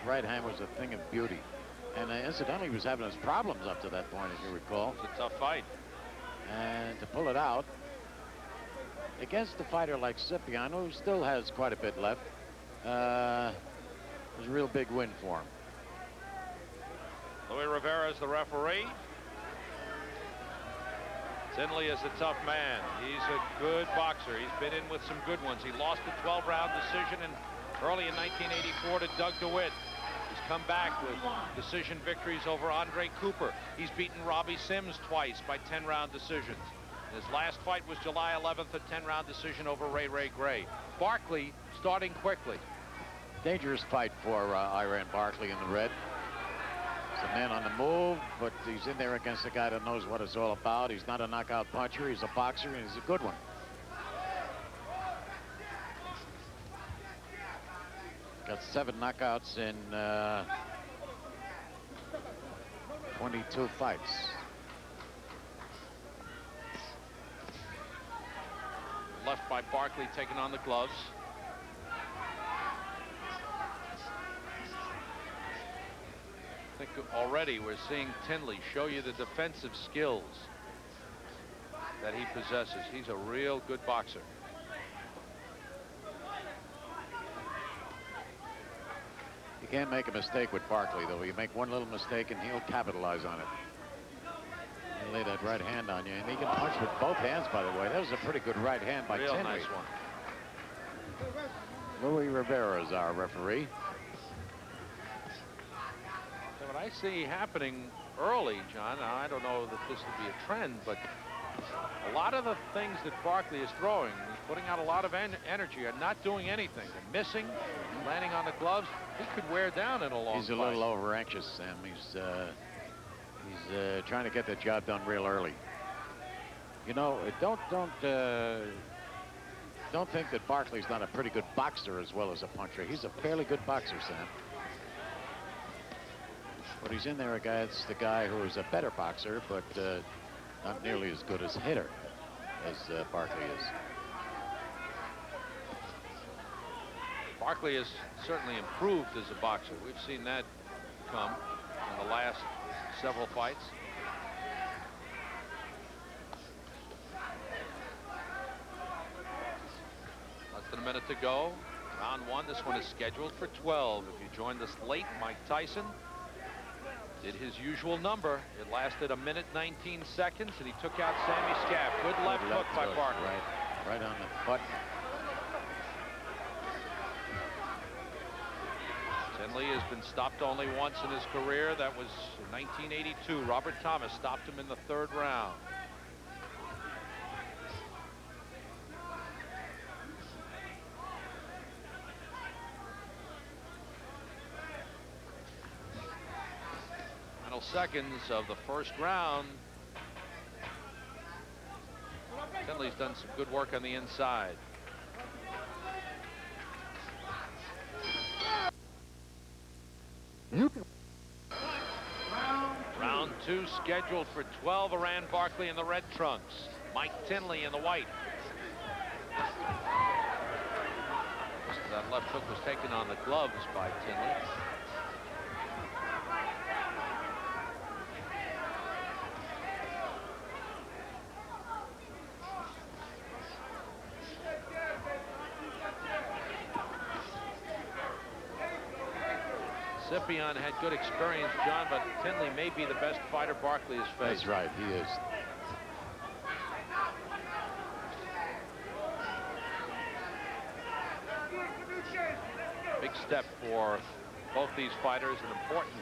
that right hand was a thing of beauty. And incidentally, he was having his problems up to that point, as you recall. It was a tough fight. And to pull it out against a fighter like Scipion, who still has quite a bit left, was a real big win for him. Louis Rivera is the referee. Tinley is a tough man. He's a good boxer. He's been in with some good ones. He lost a 12-round decision early in 1984 to Doug DeWitt. He's come back with decision victories over Andre Cooper. He's beaten Robbie Sims twice by 10-round decisions. His last fight was July 11th, a 10-round decision over Ray Gray. Barkley starting quickly. Dangerous fight for Iran Barkley in the red. He's a man on the move, but he's in there against a guy that knows what it's all about. He's not a knockout puncher. He's a boxer, and he's a good one. Got 7 knockouts in 22 fights. Left by Barkley, taking on the gloves. I think already we're seeing Tinley show you the defensive skills that he possesses. He's a real good boxer. You can't make a mistake with Barkley, though. You make one little mistake and he'll capitalize on it. He'll lay that right hand on you, and he can punch with both hands, by the way. That was a pretty good right hand by Tinley. Real nice one. Louis Rivera is our referee. So what I see happening early, John, now I don't know that this would be a trend, but a lot of the things that Barkley is throwing, he's putting out a lot of energy, and not doing anything. And missing, landing on the gloves. He could wear down in a long He's a fight. little over anxious, Sam. He's trying to get the job done real early. You know, don't think that Barkley's not a pretty good boxer as well as a puncher. He's a fairly good boxer, Sam. But he's in there against the guy who is a better boxer, but not nearly as good as hitter as Barkley is. Barkley has certainly improved as a boxer. We've seen that come in the last several fights. Less than a minute to go. Round 1. This one is scheduled for 12. If you joined us late, Mike Tyson did his usual number. It lasted 1 minute 19 seconds, and he took out Sammy Scaff. Good left hook by Barkley. Right on the button. Tinley has been stopped only once in his career. That was in 1982. Robert Thomas stopped him in the 3rd round. Final seconds of the 1st round. Tinley's done some good work on the inside. Round 2 scheduled for 12. Iran Barkley in the red trunks. Mike Tinley in the white. That left hook was taken on the gloves by Tinley. Scipion had good experience, John, but Tinley may be the best fighter Barkley has faced. That's right, he is. Big step for both these fighters, an important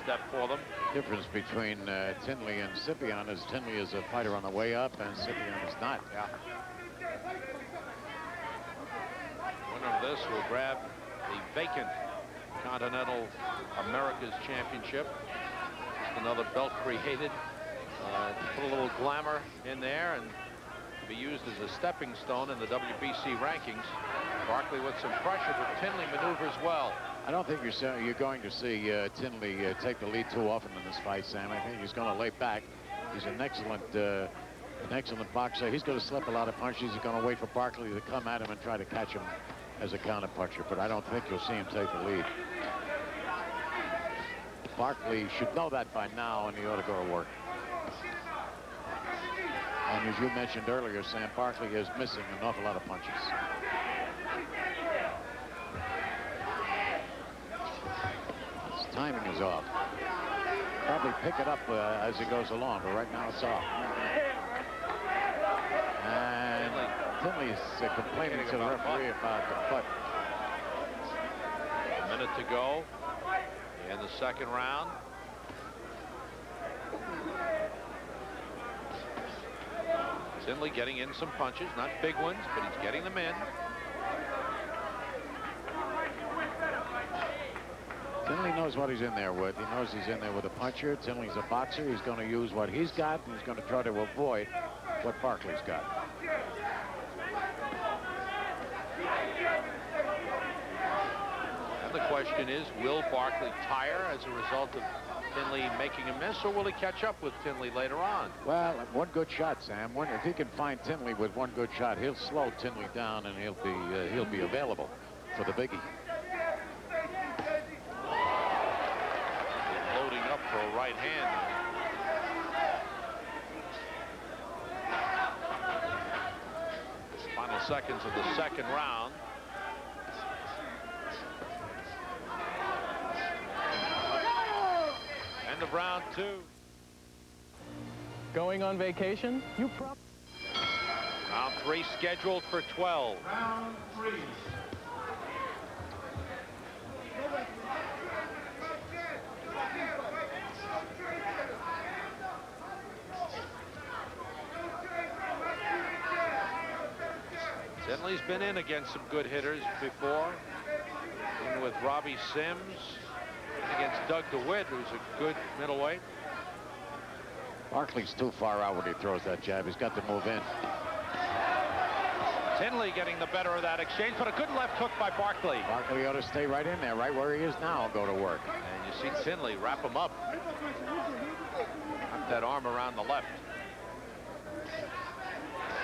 step for them. Difference between Tinley and Scipion is Tinley is a fighter on the way up, and Scipion is not. Yeah. Winner of this will grab the vacant Continental America's Championship. Just another belt created to put a little glamour in there and be used as a stepping stone in the WBC rankings. Barkley with some pressure, but Tinley maneuvers well. I don't think you're going to see Tinley take the lead too often in this fight, Sam. I think he's going to lay back. He's an excellent boxer. He's going to slip a lot of punches. He's going to wait for Barkley to come at him and try to catch him as a counter puncher, but I don't think you'll see him take the lead. Barkley should know that by now, and he ought to go to work. And as you mentioned earlier, Sam, Barkley is missing an awful lot of punches. His timing is off. Probably pick it up as he goes along, but right now it's off. And Tinley is complaining to the referee about the foot. A minute to go in the second round. Tinley getting in some punches, not big ones, but he's getting them in. Tinley knows what he's in there with. He knows he's in there with a puncher. Tinley's a boxer. He's going to use what he's got, and he's going to try to avoid what Barkley's got. And the question is, will Barkley tire as a result of Tinley making a miss, or will he catch up with Tinley later on? Well, one good shot, Sam. If he can find Tinley with one good shot, he'll slow Tinley down, and he'll be available for the biggie. He's loading up for a right hand. Final seconds of the second round. End of round 2. Going on vacation? Round 3 scheduled for 12. Round 3. Tinley's been in against some good hitters before, in with Robbie Sims, against Doug DeWitt, who's a good middleweight. Barkley's too far out when he throws that jab. He's got to move in. Tinley getting the better of that exchange, but a good left hook by Barkley. Barkley ought to stay right in there, right where he is now, go to work. And you see Tinley wrap him up. Wrap that arm around the left.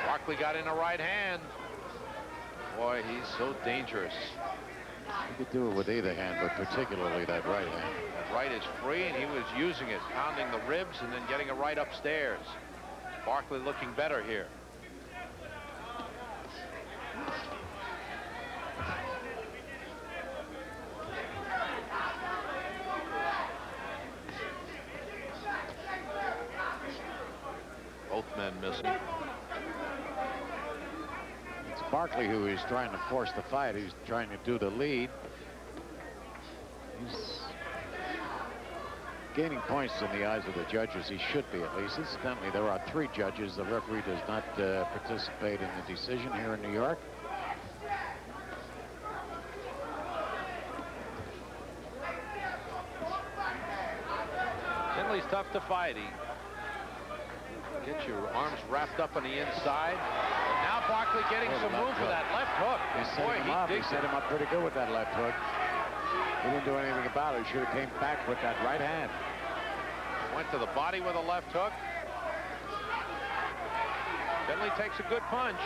Barkley got in a right hand. Boy, he's so dangerous. He could do it with either hand, but particularly that right hand. That right is free, and he was using it, pounding the ribs and then getting a right upstairs. Barkley looking better here. Both men missing. It's Barkley who is trying to force the fight. He's trying to do the lead. He's gaining points in the eyes of the judges. He should be, at least. Incidentally, there are 3 judges. The referee does not participate in the decision here in New York. Tinley's tough to fight. He gets your arms wrapped up on the inside. And now Barkley getting some room for that left hook. He set him up. He set him up pretty good with that left hook. He didn't do anything about it. He should have came back with that right hand. Went to the body with a left hook. Tinley takes a good punch.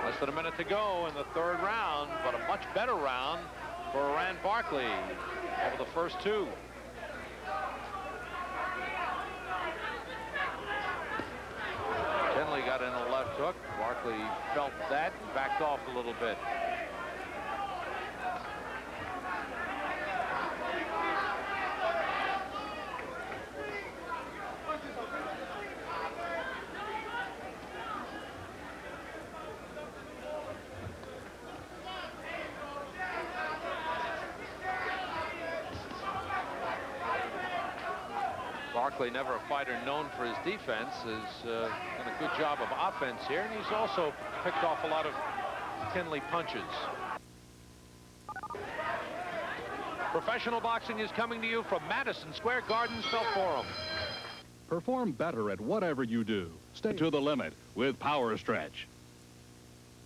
Less than a minute to go in the third round, but a much better round for Rand Barkley over the first 2. Tinley got in a left hook. Barkley felt that and backed off a little bit. Barkley, never a fighter known for his defense, has done a good job of offense here, and he's also picked off a lot of Tinley punches. Professional boxing is coming to you from Madison Square Garden, Felt Forum. Perform better at whatever you do. Stay to the limit with Power Stretch.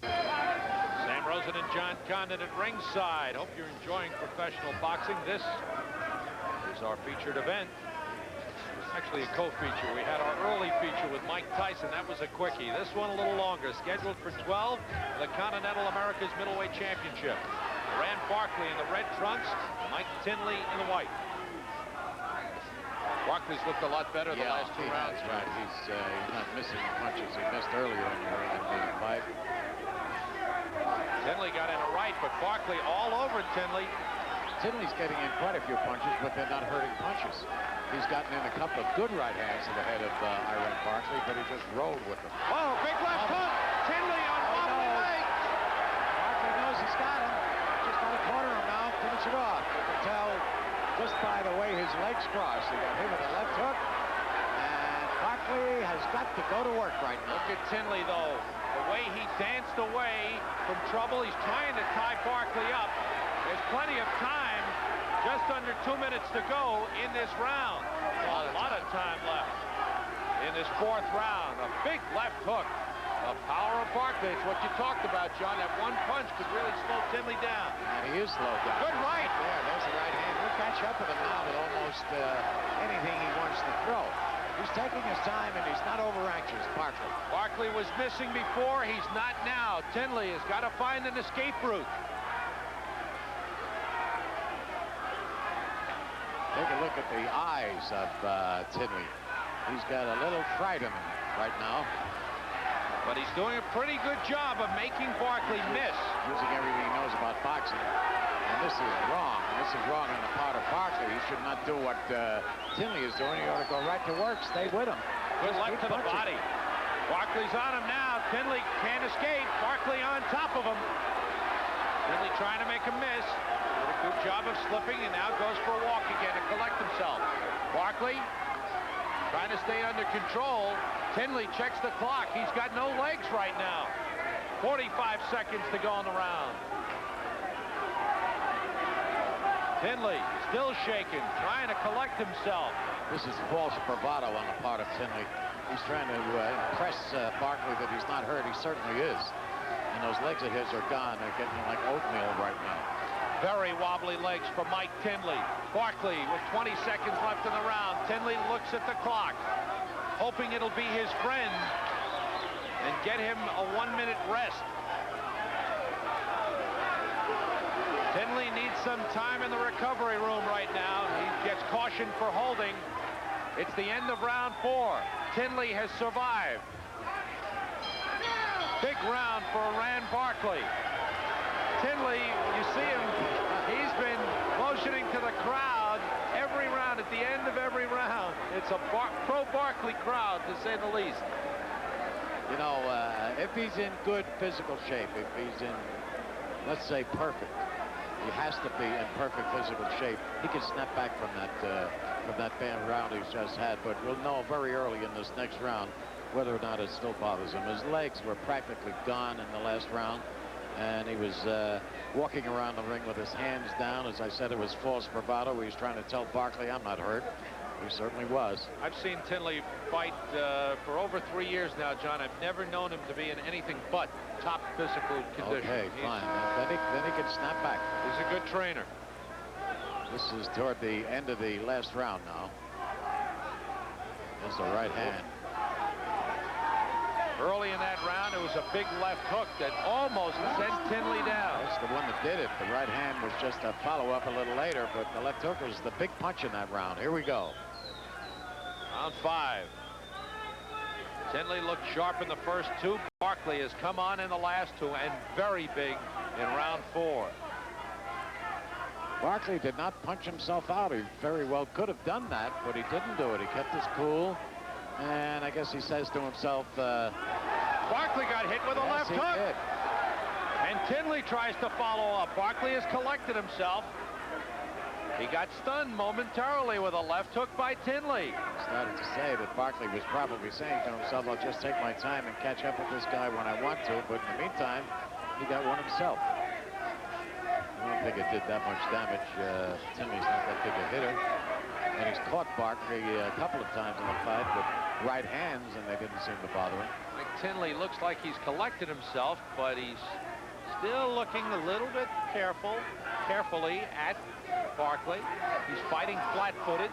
Sam Rosen and John Condon at ringside. Hope you're enjoying professional boxing. This is our featured event. Actually, a co-feature. We had our early feature with Mike Tyson. That was a quickie. This one a little longer. Scheduled for 12, the Continental America's Middleweight Championship. Rand Barkley in the red trunks, Mike Tinley in the white. Barkley's looked a lot better the last 2 rounds. Right. He's not missing punches he missed earlier in the fight. Tinley got in a right, but Barkley all over Tinley. Tinley's getting in quite a few punches, but they're not hurting punches. He's gotten in a couple of good right hands to the head of Iran Barkley, but he just rolled with them. Oh, big left hook! Tinley on wobbly leg! Barkley knows he's got him. Just got to corner him now, finish it off. You can tell just by the way his legs cross. He got hit with a left hook, and Barkley has got to go to work right now. Look at Tinley, though. The way he danced away from trouble. He's trying to tie Barkley up. There's plenty of time. Just under 2 minutes to go in this round. A lot of time left in this 4th round. A big left hook. The power of Barkley. It's what you talked about, John. That one punch could really slow Tinley down. And he is slowed down. Good right. There's the right hand. He'll catch up with him now with almost anything he wants to throw. He's taking his time, and he's not over-anxious, Barkley. Barkley was missing before. He's not now. Tinley has got to find an escape route. Take a look at the eyes of Tinley. He's got a little fright in him right now. But he's doing a pretty good job of making Barkley miss. Using everything he knows about boxing. And this is wrong. This is wrong on the part of Barkley. He should not do what Tinley is doing. He ought to go right to work, stay with him. Good left to the body. Barkley's on him now. Tinley can't escape. Barkley on top of him. Tinley trying to make him miss. Did a good job of slipping, and now goes for a walk again to collect himself. Barkley trying to stay under control. Tinley checks the clock. He's got no legs right now. 45 seconds to go in the round. Tinley still shaking, trying to collect himself. This is false bravado on the part of Tinley. He's trying to impress Barkley that he's not hurt. He certainly is. And those legs of his are gone. They're getting like oatmeal right now. Very wobbly legs for Mike Tinley. Barkley with 20 seconds left in the round. Tinley looks at the clock, hoping it'll be his friend and get him a 1-minute rest. Tinley needs some time in the recovery room right now. He gets cautioned for holding. It's the end of round 4. Tinley has survived. Big round for Rand Barkley. Tinley, you see him, he's been motioning to the crowd every round, at the end of every round. It's a pro-Barkley crowd, to say the least. You know, if he's in good physical shape, if he's in, let's say, perfect, he has to be in perfect physical shape. He can snap back from that bad round he's just had, but we'll know very early in this next round whether or not it still bothers him. His legs were practically gone in the last round, and he was walking around the ring with his hands down. As I said, it was false bravado. He was trying to tell Barkley, I'm not hurt. He certainly was. I've seen Tinley fight for over 3 years now, John. I've never known him to be in anything but top physical condition. Okay, fine. Then he can snap back. He's a good trainer. This is toward the end of the last round now. There's the right hand. Early in that round, it was a big left hook that almost sent Tinley down. That's the one that did it. The right hand was just a follow-up a little later, but the left hook was the big punch in that round. Here we go. Round 5. Tinley looked sharp in the first 2. Barkley has come on in the last 2, and very big in round 4. Barkley did not punch himself out. He very well could have done that, but he didn't do it. He kept his cool. And I guess he says to himself, Barkley got hit with a left hook. Did. And Tinley tries to follow up. Barkley has collected himself. He got stunned momentarily with a left hook by Tinley. Started to say that Barkley was probably saying to himself, I'll just take my time and catch up with this guy when I want to. But in the meantime, he got one himself. I don't think it did that much damage. Tinley's not that big a hitter. And he's caught Barkley a couple of times in the fight with right hands, and they didn't seem to bother him. Mike Tinley looks like he's collected himself, but he's still looking a little bit carefully at Barkley. He's fighting flat-footed.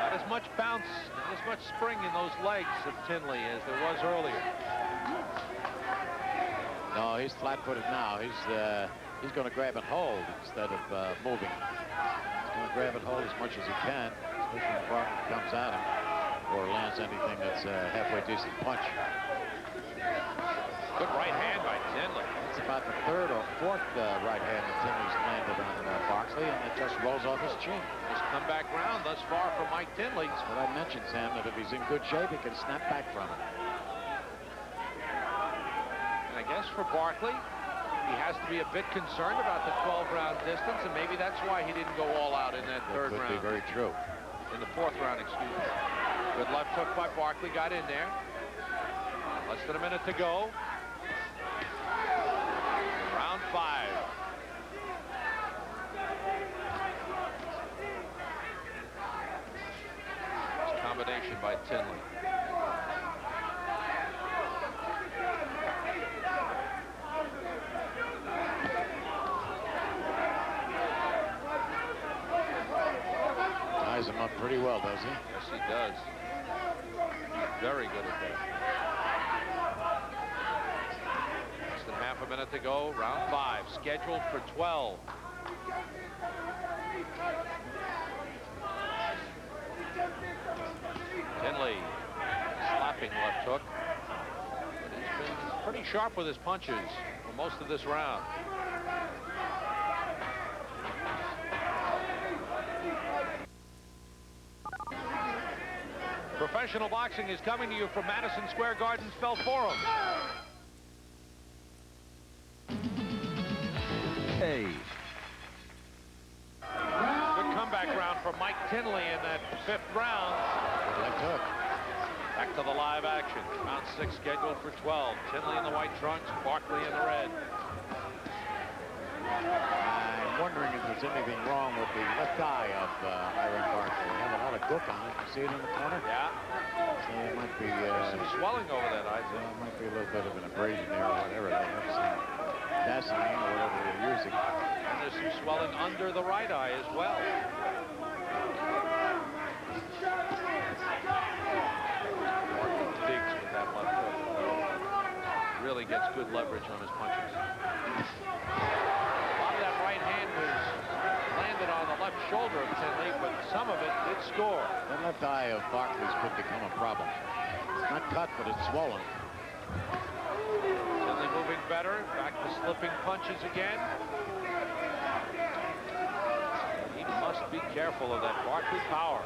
Not as much bounce, not as much spring in those legs of Tinley as there was earlier. No, he's flat-footed now. He's going to grab and hold instead of moving. He's going to grab and hold as much as he can, especially when Barkley comes at him or lands anything that's a halfway decent punch. Good right hand by Tinley. It's about the third or fourth right hand that Tinley's landed on Barkley, and it just rolls off his chin. He's come back round thus far from Mike Tinley. That's what I mentioned, Sam, that if he's in good shape, he can snap back from it. And I guess for Barkley, he has to be a bit concerned about the 12-round distance, and maybe that's why he didn't go all out in that third round. Could be very true. In the fourth round, excuse me. Good left hook by Barkley, got in there. Less than a minute to go. Round 5. Nice combination by Tinley. Ties him up pretty well, does he? Yes, he does. Very good at that. Less than half a minute to go. Round 5, scheduled for 12. Tinley, slapping left hook. But he's been pretty sharp with his punches for most of this round. Professional boxing is coming to you from Madison Square Garden's Felt Forum. Hey. Good comeback round from Mike Tinley in that 5th round. Left hook. Back to the live action. Round 6 scheduled for 12. Tinley in the white trunks, Barkley in the red. I'm wondering if there's anything wrong with the left eye of Iron Barkley. They have a lot of gook on it. You see it in the corner? Yeah. So it might be Some swelling over that eye. it might be a little bit of an abrasion there or whatever. They have some Vaseline or whatever they're using. And there's some swelling under the right eye as well. Barkley digs with that left hook. Really gets good leverage on his punches. Left shoulder of Tinley, but some of it did score. That left eye of Barkley's could become a problem. It's not cut, but it's swollen. Tinley moving better, back to slipping punches again. He must be careful of that Barkley power.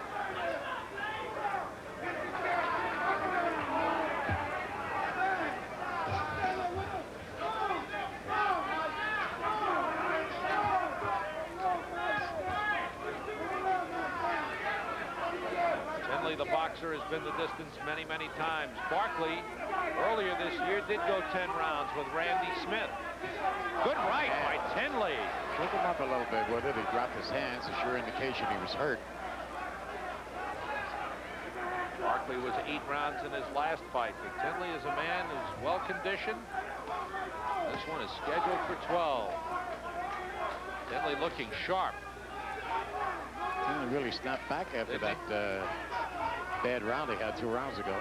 The boxer has been the distance many, many times. Barkley, earlier this year, did go 10 rounds with Randy Smith. Good right by Tinley. Shook him up a little bit with it. He dropped his hands, a sure indication he was hurt. Barkley was 8 rounds in his last fight, but Tinley is a man who's well-conditioned. This one is scheduled for 12. Tinley looking sharp. Tinley really snapped back after that bad round he had 2 rounds ago.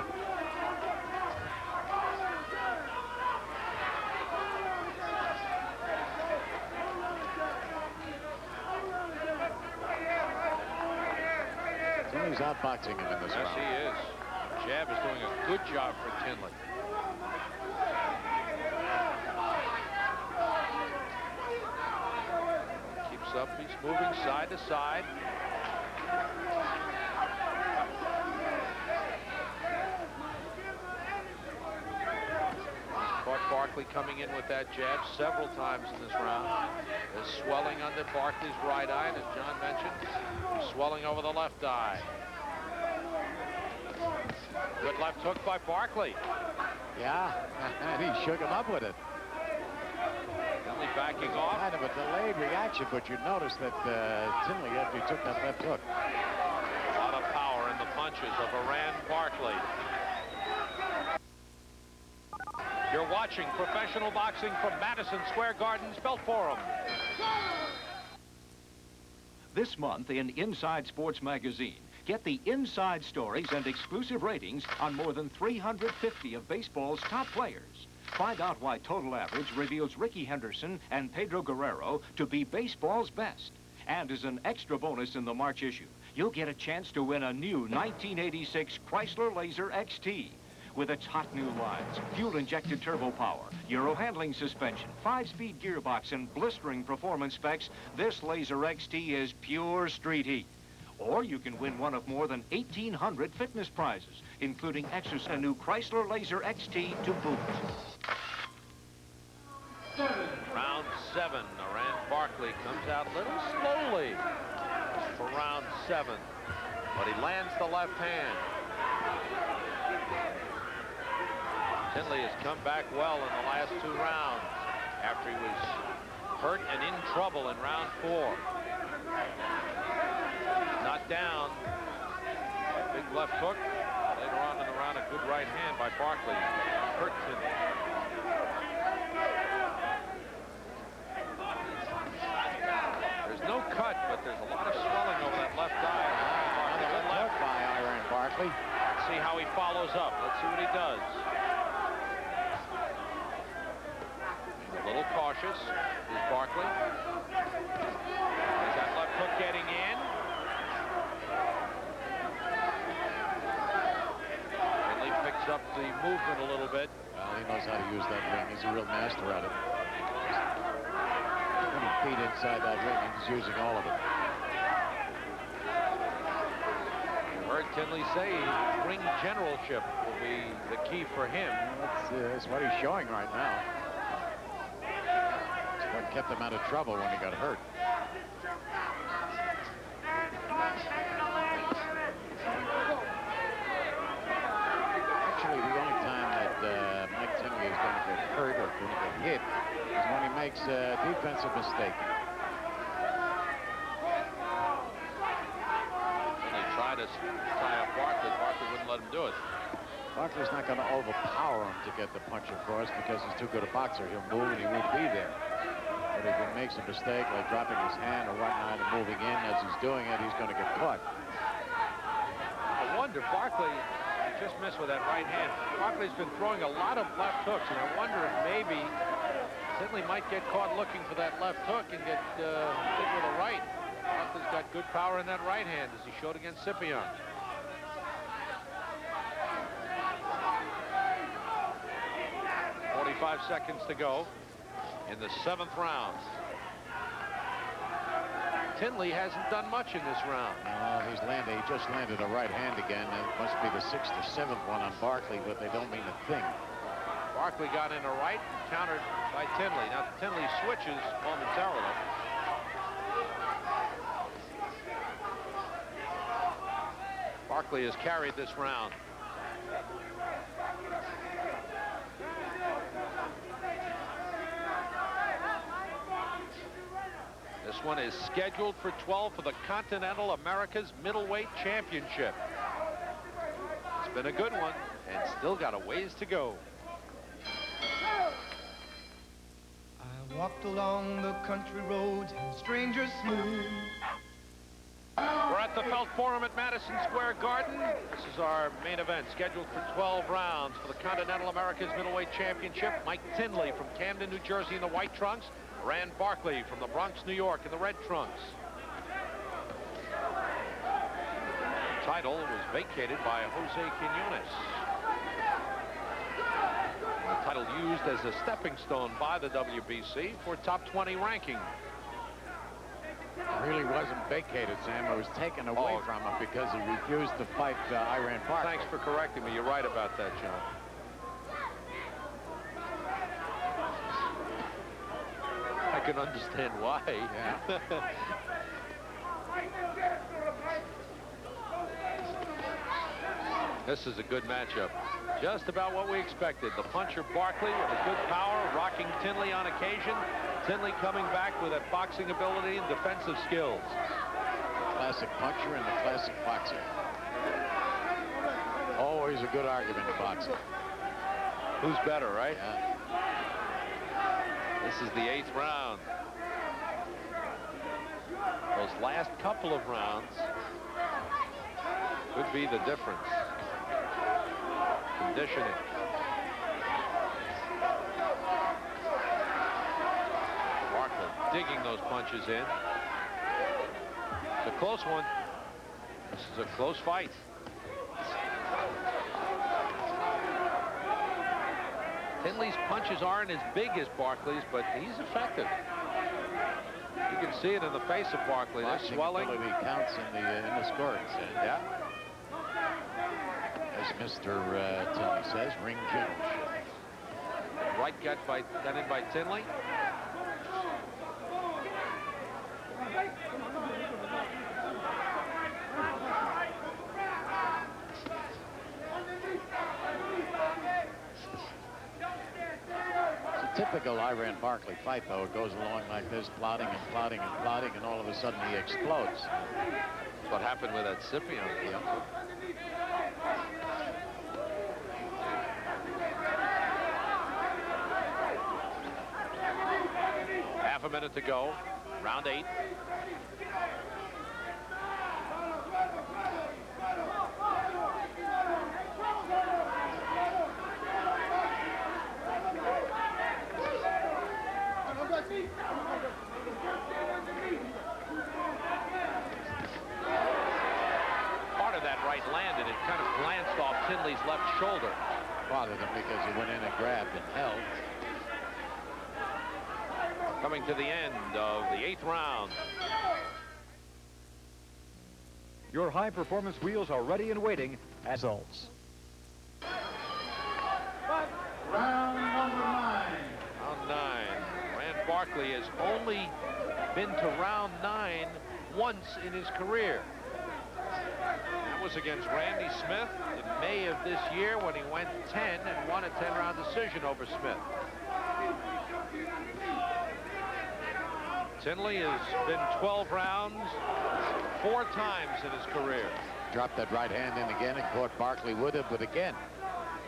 Tinley's outboxing him in this round. Yes, he is. Jab is doing a good job for Tinley. Keeps up. He's moving side to side. Barkley coming in with that jab several times in this round. There's swelling under Barkley's right eye, and as John mentioned, swelling over the left eye. Good left hook by Barkley. Yeah, and he shook him up with it. Tinley backing off. Kind of a delayed reaction, but you notice that Tinley actually took that left hook. A lot of power in the punches of Iran Barkley. You're watching professional boxing from Madison Square Garden's Felt Forum. This month in Inside Sports Magazine, Get the inside stories and exclusive ratings on more than 350 of baseball's top players. Find out why Total Average reveals Ricky Henderson and Pedro Guerrero to be baseball's best. And as an extra bonus in the March issue, you'll get a chance to win a new 1986 Chrysler Laser XT. With its hot new lines, fuel-injected turbo power, Euro handling suspension, 5-speed gearbox, and blistering performance specs, this Laser XT is pure street heat. Or you can win one of more than 1,800 fitness prizes, including a new Chrysler Laser XT to boot. Round 7, Rand Barkley comes out a little slowly for round 7, but he lands the left hand. Tinley has come back well in the last 2 rounds after he was hurt and in trouble in round 4. Not down. A big left hook. Later on in the round, a good right hand by Barkley. Hurt Tinley. There's no cut, but there's a lot of swelling over that left eye. Another left by Iran Barkley. Let's see how he follows up. Let's see what he does. A little cautious is Barkley. Is that left hook getting in? Tinley picks up the movement a little bit. Well, he knows how to use that ring. He's a real master at it. 20 feet inside that ring, and he's using all of it. You heard Tinley say ring generalship will be the key for him. That's what he's showing right now. It's what kept him out of trouble when he got hurt. Actually, the only time that Mike Tinley is going to get hurt or going to get hit is when he makes a defensive mistake. Tinley tried to tie up Barkley. Barkley wouldn't let him do it. Barkley's not going to overpower him to get the punch across because he's too good a boxer. He'll move and he won't be there. But if he makes a mistake, like dropping his hand or whatnot and moving in as he's doing it, he's going to get caught. I wonder, Barkley just missed with that right hand. Barkley's been throwing a lot of left hooks, and I wonder if maybe Tinley might get caught looking for that left hook and get hit with a right. Barkley's got good power in that right hand, as he showed against Scipion. .45 seconds to go in the 7th round. Tinley hasn't done much in this round. He just landed a right hand again. It must be the 6th or 7th one on Barkley, but they don't mean a thing. Barkley got in a right, countered by Tinley. Now Tinley switches momentarily. Barkley has carried this round. This one is scheduled for 12 for the Continental America's Middleweight Championship. It's been a good one and still got a ways to go. I walked along the country roads and strangers smooth. We're at the Felt Forum at Madison Square Garden. This is our main event, scheduled for 12 rounds for the Continental America's Middleweight Championship. Mike Tinley from Camden, New Jersey in the white trunks. Rand Barkley from the Bronx, New York in the red trunks. The title was vacated by Jose Quinones. The title used as a stepping stone by the WBC for top 20 ranking. It really wasn't vacated, Sam. It was taken away from him because he refused to fight Iran Barkley. Thanks for correcting me. You're right about that, John. I can understand why. Yeah. This is a good matchup. Just about what we expected. The puncher Barkley with a good power, rocking Tinley on occasion. Tinley coming back with a boxing ability and defensive skills. Classic puncher and the classic boxer. Always a good argument in boxing. Who's better, right? Yeah. This is the 8th round. Those last couple of rounds Could be the difference. Conditioning. Barkley digging those punches in. It's a close one. This is a close fight. Tinley's punches aren't as big as Barkley's, but he's effective. You can see it in the face of Barkley. They're swelling. Ability counts in the scoring sense. Yeah. As Mr. Tinley says, ring general. Right gut done in by Tinley. Typical Iran Barkley fight, though. It goes along like this, plotting and plotting and plotting, and all of a sudden he explodes. That's what happened with that Scipio. Yeah. Half a minute to go. Round 8. Part of that right landed. It kind of glanced off Tinley's left shoulder. Bothered him because he went in and grabbed and held. Coming to the end of the 8th round. Your high-performance wheels are ready and waiting. Results. Round number 9. Round 9. Rand Barkley has only been to round 9 once in his career. That was against Randy Smith in May of this year when he went 10 and won a 10-round decision over Smith. Tinley has been 12 rounds 4 times in his career. Dropped that right hand in again and caught Barkley with it, but again,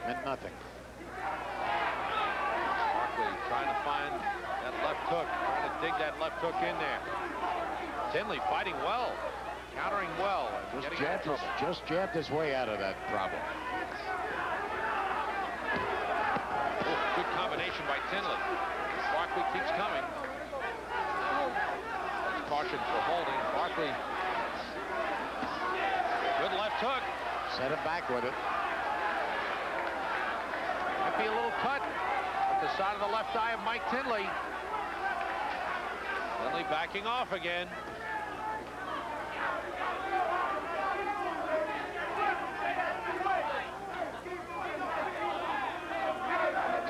meant nothing. Barkley trying to find that left hook, trying to dig that left hook in there. Tinley fighting well, countering well. Just jabbed his way out of that problem. Oh, good combination by Tinley. Barkley keeps coming. Caution for holding. Barkley. Good left hook. Set him back with it. Might be a little cut at the side of the left eye of Mike Tinley. Tinley backing off again.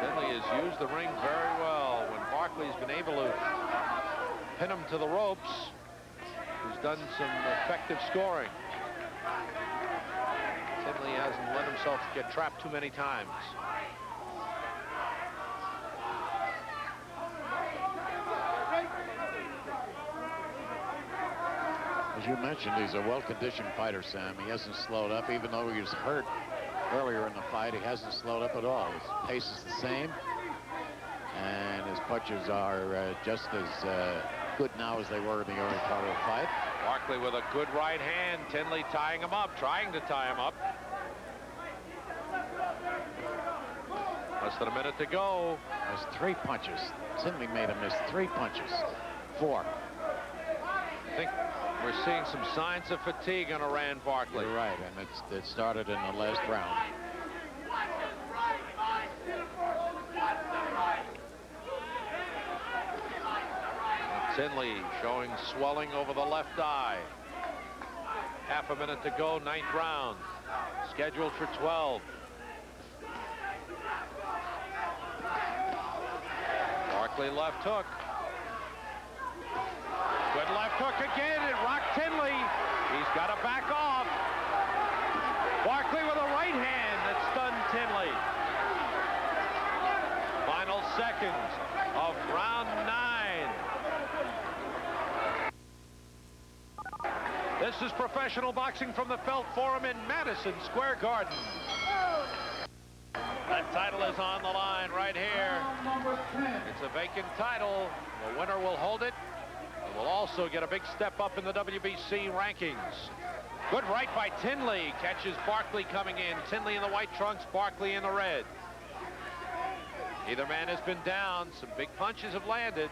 Tinley has used the ring very well. When Barkley's been able to pin him to the ropes, he's done some effective scoring. Tinley hasn't let himself get trapped too many times. As you mentioned, he's a well-conditioned fighter, Sam. He hasn't slowed up, even though he was hurt earlier in the fight. He hasn't slowed up at all. His pace is the same, and his punches are just as good now as they were in the early part of the fight. Barkley with a good right hand. Tinley tying him up, trying to tie him up. Less than a minute to go. There's 3 punches. Tinley made him miss 3 punches. 4. I think we're seeing some signs of fatigue on Rand Barkley. You're right, and it started in the last round. Tinley showing swelling over the left eye. Half a minute to go, 9th round. Scheduled for 12. Barkley left hook. Good left hook again. It rocked Tinley. He's got to back off. Barkley with a right hand that stunned Tinley. Final seconds of round 9. This is professional boxing from the Felt Forum in Madison Square Garden. That title is on the line right here. It's a vacant title. The winner will hold it and will also get a big step up in the WBC rankings. Good right by Tinley. Catches Barkley coming in. Tinley in the white trunks, Barkley in the red. Either man has been down. Some big punches have landed.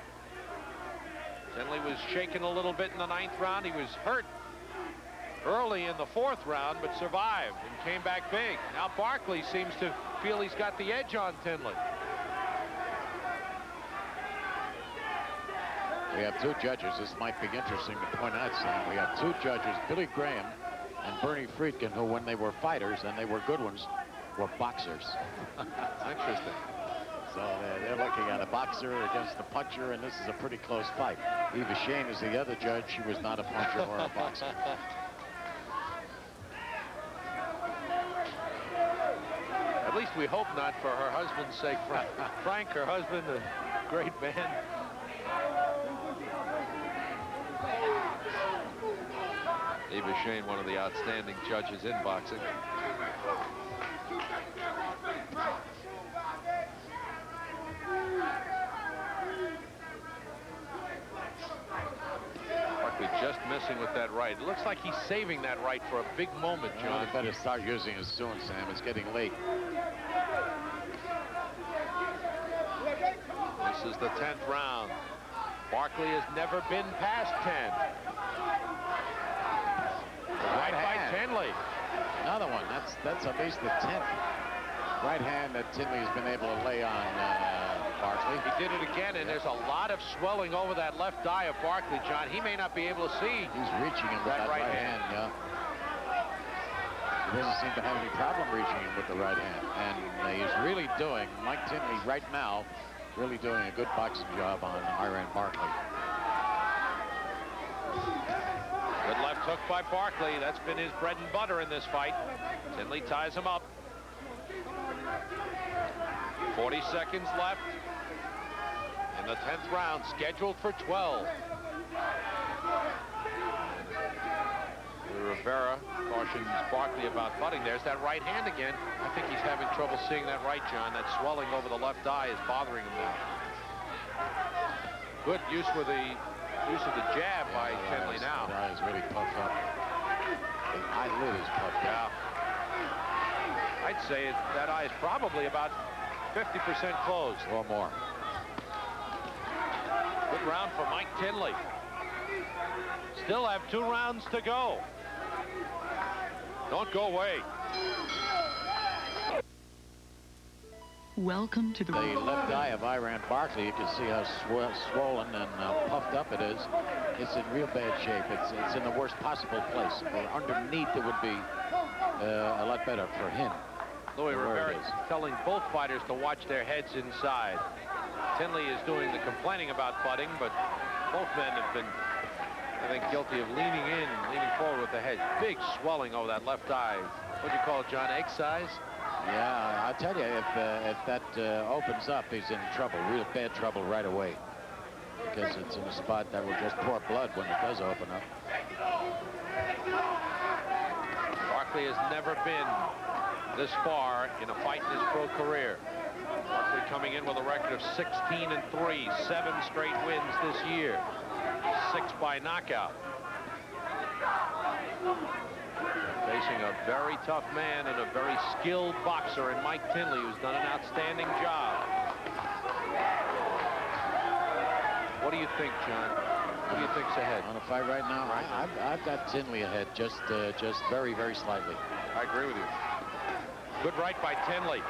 Tinley was shaken a little bit in the 9th round. He was hurt early in the 4th round, but survived and came back big. Now Barkley seems to feel he's got the edge on Tinley. We have 2 judges. This might be interesting to point out, Sam. We have 2 judges, Billy Graham and Bernie Friedkin, who, when they were fighters, and they were good ones, were boxers. Interesting. So they're looking at a boxer against a puncher, and this is a pretty close fight. Eva Shane is the other judge. She was not a puncher or a boxer. At least we hope not, for her husband's sake. Frank, her husband, a great man. Eva Shane, one of the outstanding judges in boxing. Barkley just missing with that right. It looks like he's saving that right for a big moment, John. Well, they better start using it soon, Sam. It's getting late. This is the 10th round. Barkley has never been past 10. Right by Tinley. Another one. That's at least the 10th right hand that Tinley has been able to lay on Barkley. He did it again, and there's a lot of swelling over that left eye of Barkley, John. He may not be able to see. He's reaching him with that right hand. Yeah. He doesn't seem to have any problem reaching him with the right hand. And he's really doing, Mike Tinley right now, really doing a good boxing job on Iran Barkley. Good left hook by Barkley. That's been his bread and butter in this fight. Tinley ties him up. 40 seconds left in the 10th round, scheduled for 12. Rivera cautions Barkley about butting. There's that right hand again. I think he's having trouble seeing that right, John. That swelling over the left eye is bothering him now. Good use with the use of the jab by Tinley now. The eye is really puffed up. The eyelid is puffed up. I'd say that eye is probably about 50% closed. Or more. Good round for Mike Tinley. Still have 2 rounds to go. Don't go away. Welcome to the left eye of Iran Barkley. You can see how swollen and puffed up it is. It's in real bad shape. It's in the worst possible place. Or underneath, it would be a lot better for him. Louis Rivera is telling both fighters to watch their heads inside. Tinley is doing the complaining about butting, but both men have been, I think, guilty of leaning forward with the head. Big swelling over that left eye. What'd you call it, John? Egg size? Yeah, I'll tell you, if that opens up, he's in trouble, real bad trouble right away. Because it's in a spot that will just pour blood when it does open up. Barkley has never been this far in a fight in his pro career. Barkley coming in with a record of 16-3, 7 straight wins this year, 6 by knockout. Facing a very tough man and a very skilled boxer in Mike Tinley, who's done an outstanding job. What do you think, John? What do you think's ahead? On a fight right now, I've got Tinley ahead, just very, very slightly. I agree with you. Good right by Tinley.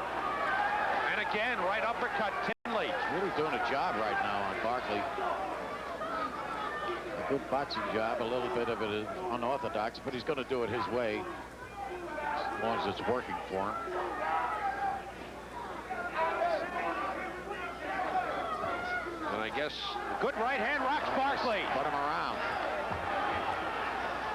And again, right uppercut, Tinley. He's really doing a job right now on Barkley. A good boxing job, a little bit of it is unorthodox, but he's going to do it his way, as long as it's working for him. And I guess good right hand rocks Barkley. Put him around.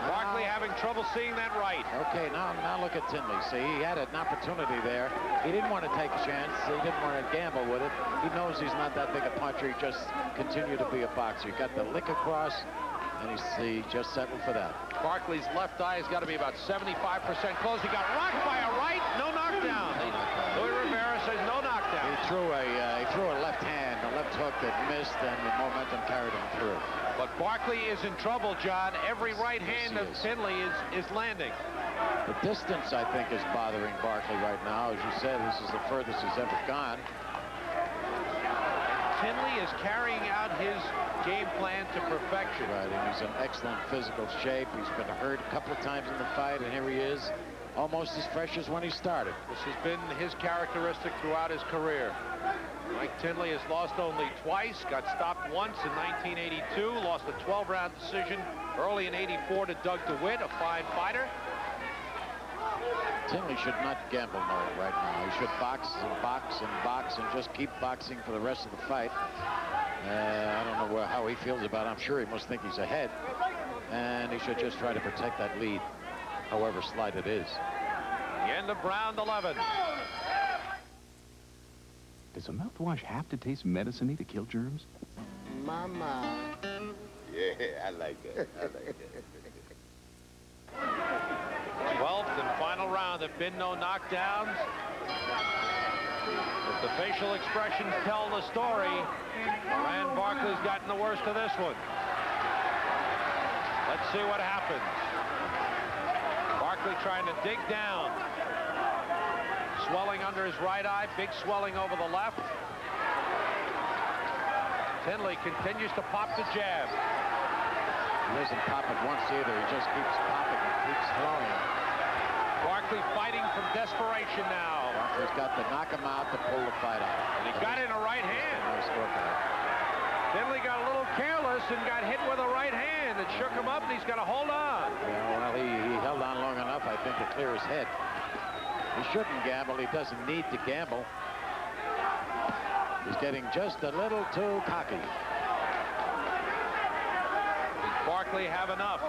Barkley having trouble seeing that right. Okay, now look at Tinley. See, he had an opportunity there. He didn't want to take a chance. He didn't want to gamble with it. He knows he's not that big a puncher. He just continued to be a boxer. He got the lick across, and he just settled for that. Barkley's left eye has got to be about 75% closed. He got rocked by a right. No knockdown. Louis Rivera says no knockdown. He threw a left hand. The left hook that missed, and the momentum carried him through. But Barkley is in trouble, John. Every right hand of Tinley is landing. The distance, I think, is bothering Barkley right now. As you said, this is the furthest he's ever gone. Tinley is carrying out his game plan to perfection. Right, and he's in excellent physical shape. He's been hurt a couple of times in the fight, and here he is, almost as fresh as when he started. This has been his characteristic throughout his career. Mike Tinley has lost only twice, got stopped once in 1982, lost a 12-round decision early in '84 to Doug DeWitt, a fine fighter. Tinley should not gamble right now. He should box and box and box and just keep boxing for the rest of the fight. I don't know how he feels about it. I'm sure he must think he's ahead. And he should just try to protect that lead, however slight it is. The end of round 11. Does a mouthwash have to taste medicine-y to kill germs? Mama. Yeah, I like that. I like that. 12th and final round. There have been no knockdowns. If the facial expressions tell the story, Rand Barkley's gotten the worst of this one. Let's see what happens. Barkley trying to dig down. Swelling under his right eye, big swelling over the left. Tinley continues to pop the jab. He doesn't pop it once either. He just keeps popping and keeps throwing it. Barkley fighting from desperation now. Barkley's got to knock him out to pull the fight out. And he got in a right hand. Nice workout. Tinley got a little careless and got hit with a right hand. It shook him up, and he's got to hold on. Yeah, well, he held on long enough, I think, to clear his head. He shouldn't gamble. He doesn't need to gamble. He's getting just a little too cocky. Does Barkley have enough?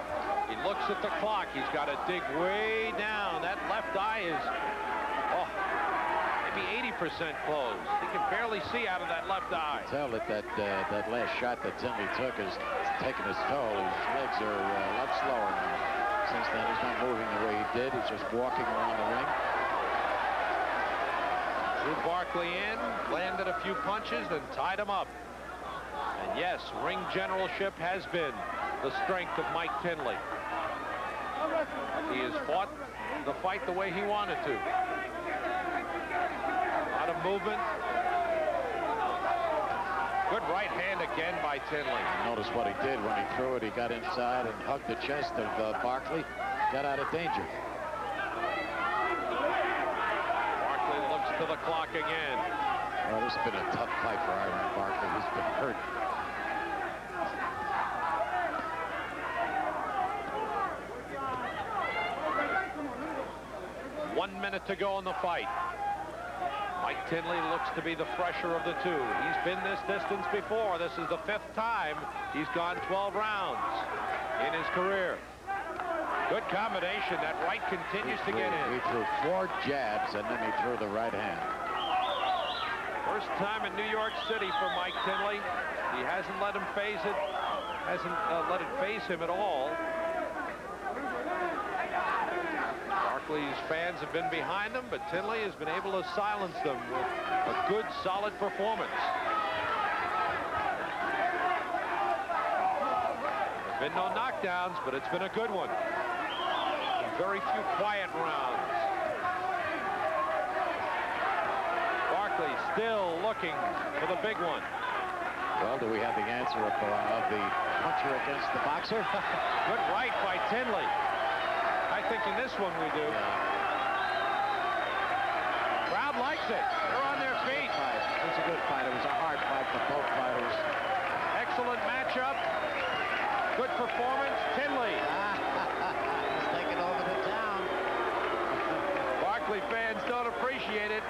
He looks at the clock. He's got to dig way down. That left eye is, maybe 80% closed. He can barely see out of that left eye. Tell that last shot that Tinley took is taking his toll. His legs are a lot slower now. Since then, he's not moving the way he did. He's just walking around the ring. Drew Barkley in, landed a few punches, then tied him up. And yes, ring generalship has been the strength of Mike Tinley. He has fought the fight the way he wanted to. A lot of movement. Good right hand again by Tinley. Notice what he did when he threw it. He got inside and hugged the chest of Barkley. Got out of danger. Barkley looks to the clock again. Well, this has been a tough fight for Iron Barkley. He's been hurt. One minute to go in the fight. Mike Tinley looks to be the fresher of the two. He's been this distance before. This is the 5th time he's gone 12 rounds in his career. Good combination. That right continues to get in. He threw 4 jabs, and then he threw the right hand. First time in New York City for Mike Tinley. He hasn't let him phase it. Hasn't let it phase him at all. Barkley's fans have been behind him, but Tinley has been able to silence them with a good, solid performance. There have been no knockdowns, but it's been a good one. Very few quiet rounds. Barkley still looking for the big one. Well, do we have the answer of the puncher against the boxer? Good right by Tinley. I think in this one we do. Crowd likes it. They're on their feet. It was a good fight. It was a hard fight for both fighters. Excellent matchup. Good performance. Tinley. He's taking over the town. Barkley fans don't appreciate it,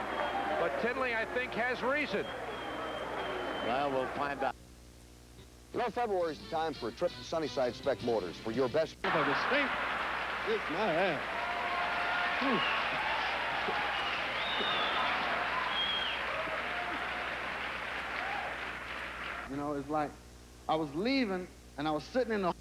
but Tinley, I think, has reason. Well, we'll find out. You know, February is the time for a trip to Sunnyside Spec Motors for your best. Kiss my ass. You know, it's like I was leaving and I was sitting in the